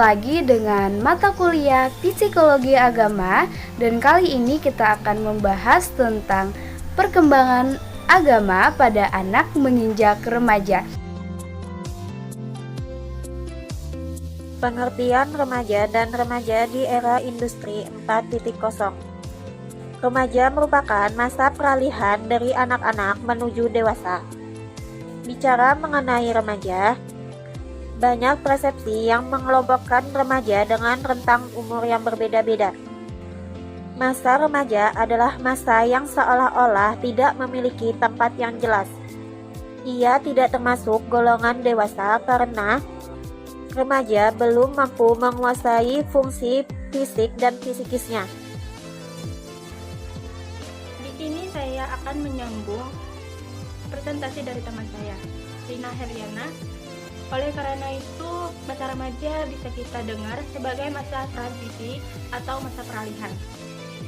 lagi dengan mata kuliah Psikologi Agama, dan kali ini kita akan membahas tentang perkembangan agama pada anak menginjak remaja. Pengertian remaja dan remaja di era industri 4.0. Remaja merupakan masa peralihan dari anak-anak menuju dewasa. Bicara mengenai remaja, banyak persepsi yang mengelompokkan remaja dengan rentang umur yang berbeda-beda. Masa remaja adalah masa yang seolah-olah tidak memiliki tempat yang jelas. Ia tidak termasuk golongan dewasa karena remaja belum mampu menguasai fungsi fisik dan psikisnya. Di sini saya akan menyambung presentasi dari teman saya, Rina Heriana. Oleh karena itu, masa remaja bisa kita dengar sebagai masa transisi atau masa peralihan.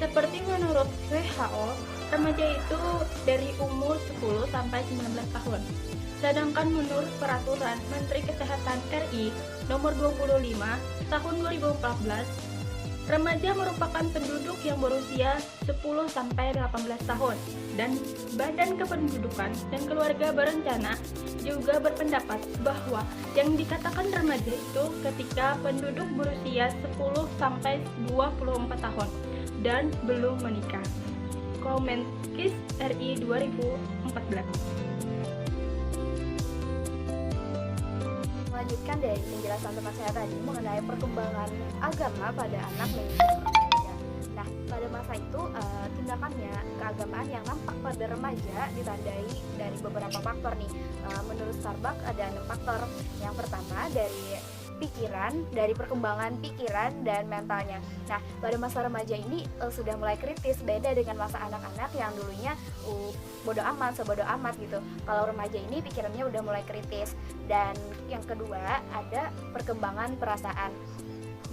Seperti menurut WHO, remaja itu dari umur 10 sampai 19 tahun. Sedangkan menurut Peraturan Menteri Kesehatan RI Nomor 25 Tahun 2014, remaja merupakan penduduk yang berusia 10 sampai 18 tahun, dan Badan Kependudukan dan Keluarga Berencana juga berpendapat bahwa yang dikatakan remaja itu ketika penduduk berusia 10 sampai 24 tahun dan belum menikah. Kemenkes RI 2014. Melanjutkan dari penjelasan teman saya tadi mengenai perkembangan agama pada anak menginjak remaja. Nah, pada masa itu tindakannya keagamaan yang nampak pada remaja ditandai dari beberapa faktor nih. Menurut Starbucks ada 6 faktor. Yang pertama dari pikiran, dari perkembangan pikiran dan mentalnya. Nah, pada masa remaja ini sudah mulai kritis, beda dengan masa anak-anak yang dulunya bodo amat, sebodo amat gitu. Kalau remaja ini pikirannya udah mulai kritis. Dan yang kedua ada perkembangan perasaan.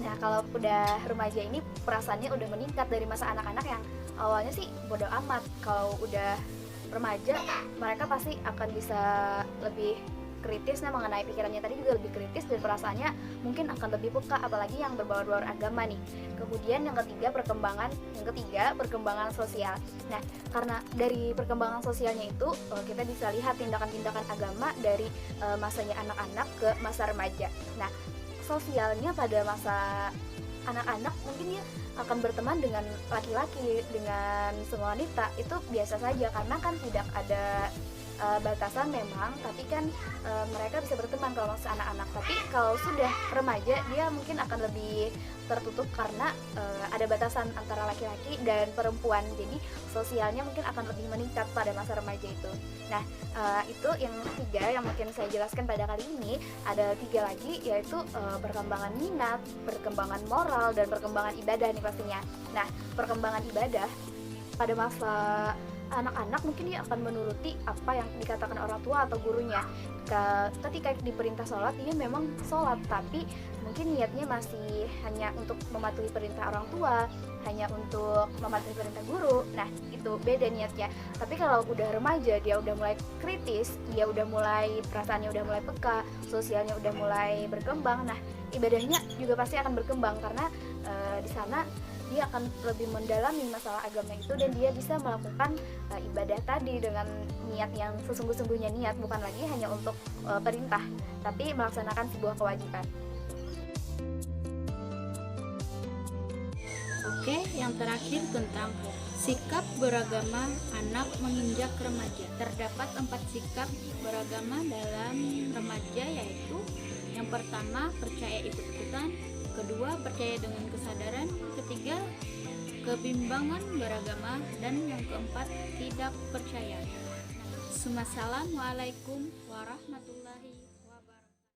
Nah, kalau udah remaja ini perasaannya udah meningkat dari masa anak-anak yang awalnya sih bodo amat. Kalau udah remaja, mereka pasti akan bisa lebih kritis, nah mengenai pikirannya tadi juga lebih kritis dan perasaannya mungkin akan lebih peka, apalagi yang berbaur-baur agama nih. Kemudian yang ketiga perkembangan sosial. Nah, karena dari perkembangan sosialnya itu kita bisa lihat tindakan-tindakan agama dari masanya anak-anak ke masa remaja. Nah, sosialnya pada masa anak-anak mungkin ya akan berteman dengan laki-laki, dengan semua wanita itu biasa saja karena kan tidak ada batasan memang, tapi kan mereka bisa berteman kalau masih anak-anak. Tapi kalau sudah remaja dia mungkin akan lebih tertutup karena ada batasan antara laki-laki dan perempuan, jadi sosialnya mungkin akan lebih meningkat pada masa remaja itu. Nah, itu yang ketiga yang mungkin saya jelaskan pada kali ini. Ada 3 lagi, yaitu perkembangan minat, perkembangan moral, dan perkembangan ibadah nih pastinya. Nah, perkembangan ibadah pada masa anak-anak mungkin dia akan menuruti apa yang dikatakan orang tua atau gurunya. Ketika diperintah sholat, dia memang sholat, tapi mungkin niatnya masih hanya untuk mematuhi perintah orang tua, hanya untuk mematuhi perintah guru. Nah, itu beda niatnya. Tapi kalau udah remaja, dia udah mulai kritis, dia udah mulai perasaannya udah mulai peka, sosialnya udah mulai berkembang. Nah, ibadahnya juga pasti akan berkembang karena di sana dia akan lebih mendalami masalah agama itu, dan dia bisa melakukan ibadah tadi dengan niat yang sesungguh-sungguhnya, niat bukan lagi hanya untuk perintah, tapi melaksanakan sebuah kewajiban. Oke, yang terakhir tentang sikap beragama anak menginjak remaja. Terdapat 4 sikap beragama dalam remaja, yaitu yang pertama percaya ikut-ikutan, kedua percaya dengan kesadaran, ketiga kebimbangan beragama, dan yang keempat tidak percaya. Assalamualaikum warahmatullahi wabarakatuh.